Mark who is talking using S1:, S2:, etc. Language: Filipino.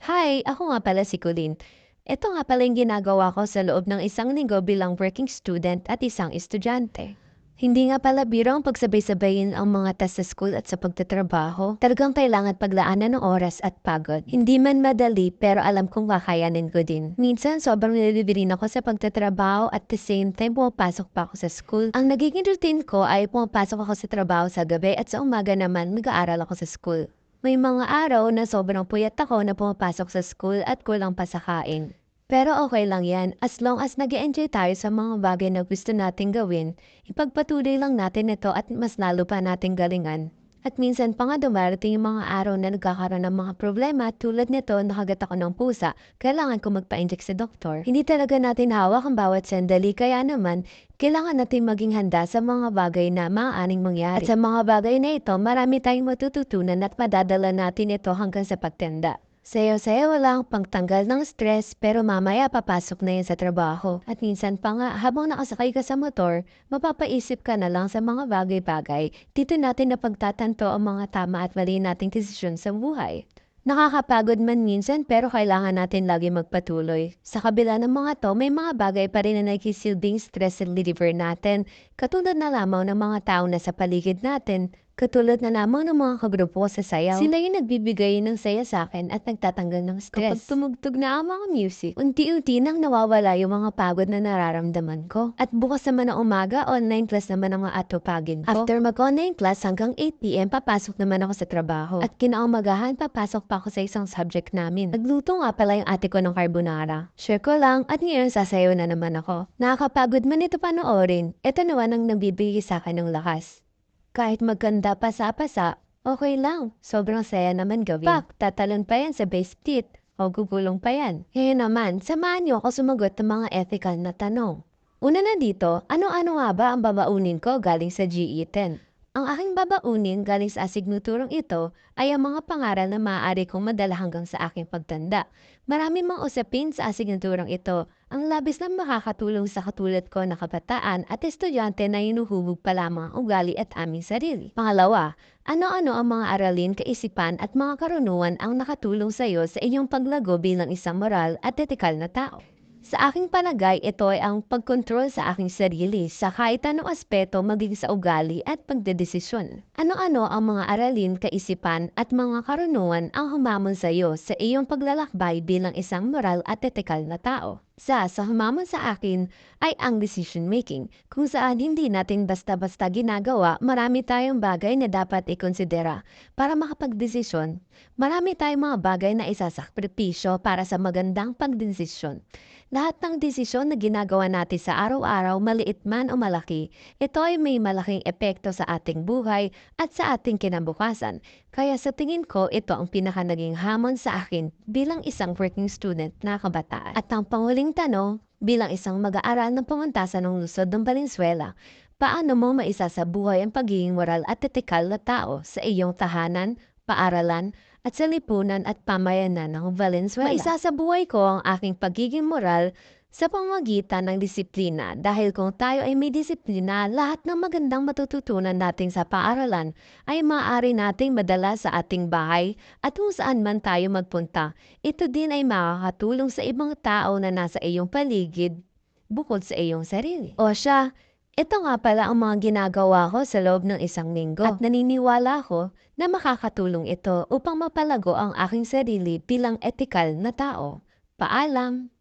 S1: Hi, ako nga pala si Colleen. Ito nga pala yung ginagawa ko sa loob ng isang linggo bilang working student at isang estudyante. Hindi nga pala biro ang pagsabay-sabayin ang mga task sa school at sa pagtatrabaho. Talagang kailangan paglaanan ng oras at pagod. Hindi man madali pero alam kong kakayanin ko din. Minsan sobrang nililibirin ako sa pagtatrabaho at the same time pumapasok pa ako sa school. Ang nagiging routine ko ay pumapasok ako sa trabaho sa gabi at sa umaga naman mag-aaral ako sa school. May mga araw na sobrang puyat ako na pumapasok sa school at kulang pa sa kain. Pero okay lang yan, as long as nag enjoy tayo sa mga bagay na gusto nating gawin, ipagpatuloy lang natin ito at mas lalo pa nating galingan. At minsan pa nga dumarating yung mga araw na nagkakaroon ng mga problema tulad nito nakagat ako ng pusa, kailangan ko magpa-inject sa doktor. Hindi talaga natin hawak ang bawat sandali kaya naman kailangan natin maging handa sa mga bagay na maaaring mangyari. At sa mga bagay na ito, marami tayong matututunan at madadala natin ito hanggang sa pagtanda. Sayo-sayo lang pagtanggal ng stress pero mamaya papasok na yan sa trabaho. At minsan pa nga habang nakasakay ka sa motor, mapapaisip ka na lang sa mga bagay-bagay. Dito natin napagtatanto ang mga tama at mali nating desisyon sa buhay. Nakakapagod man minsan pero kailangan natin lagi magpatuloy. Sa kabila ng mga to, may mga bagay pa rin na nagsisilbing stress reliever natin. Katulad na lamang ng mga tao na sa paligid natin. Katulad na lamang ng mga kagrupo ko sa sayaw. Sila yung nagbibigay ng saya sa akin at nagtatanggal ng stress. Kapag tumugtog na ang mga music, unti-unti nang nawawala yung mga pagod na nararamdaman ko. At bukas naman ng umaga, online class naman ang mga atupagin ko. After mag-online class hanggang 8 p.m, papasok naman ako sa trabaho. At kinaumagahan, papasok pa ako sa isang subject namin. Nagluto nga pala yung ate ko ng carbonara. Share ko lang at ngayon sasayaw na naman ako. Nakakapagod man ito panoorin, ito naman ang nagbibigay sa akin ng lakas. Kahit maganda pasa-pasa, okay lang. Sobrang saya naman gawin. Pak, tatalon pa yan sa base pit o gugulong pa yan. Ngayon naman, samahan niyo ako sumagot ng mga ethical na tanong. Una na dito, ano-ano nga ba ang babaunin ko galing sa GE10? Ang aking babaunin galing sa asignaturang ito ay ang mga pangaral na maaari kong madala hanggang sa aking pagtanda. Marami mga usapin sa asignaturang ito ang labis na makakatulong sa katulad ko na kabataan at estudyante na hinuhubog pa lamang ang ugali at aming sarili. Pangalawa, ano-ano ang mga aralin, kaisipan at mga karunungan ang nakatulong sa iyo sa inyong paglago bilang isang moral at etikal na tao? Sa aking palagay, ito ay ang pagkontrol sa aking sarili sa kahit anong aspeto maging sa ugali at pagdedesisyon. Ano-ano ang mga aralin, kaisipan at mga karunungan ang humamon sa iyo sa iyong paglalakbay bilang isang moral at etikal na tao? Sa humamon sa akin ay ang decision making, kung saan hindi natin basta-basta ginagawa, marami tayong bagay na dapat ikonsidera para makapagdesisyon. Marami tayong mga bagay na isasakripisyo para sa magandang pagdesisyon. Lahat ng desisyon na ginagawa natin sa araw-araw, maliit man o malaki, ito ay may malaking epekto sa ating buhay at sa ating kinabukasan. Kaya sa tingin ko, ito ang naging hamon sa akin bilang isang working student na kabataan. At ang panguling tanong, bilang isang mag-aaral ng pumuntasan ng lungsod ng Valenzuela, paano mo maisasabuhay ang pagiging moral at etikal na tao sa iyong tahanan, paaralan, at sa lipunan at pamayanan ng Valenzuela? Maisasabuhay ko ang aking pagiging moral sa pamamagitan ng disiplina dahil kung tayo ay may disiplina, lahat ng magandang matututunan natin sa paaralan ay maaari nating madala sa ating bahay at kung saan man tayo magpunta. Ito din ay makakatulong sa ibang tao na nasa iyong paligid bukod sa iyong sarili. O siya, ito nga pala ang mga ginagawa ko sa loob ng isang linggo at naniniwala ko na makakatulong ito upang mapalago ang aking sarili bilang etikal na tao. Paalam!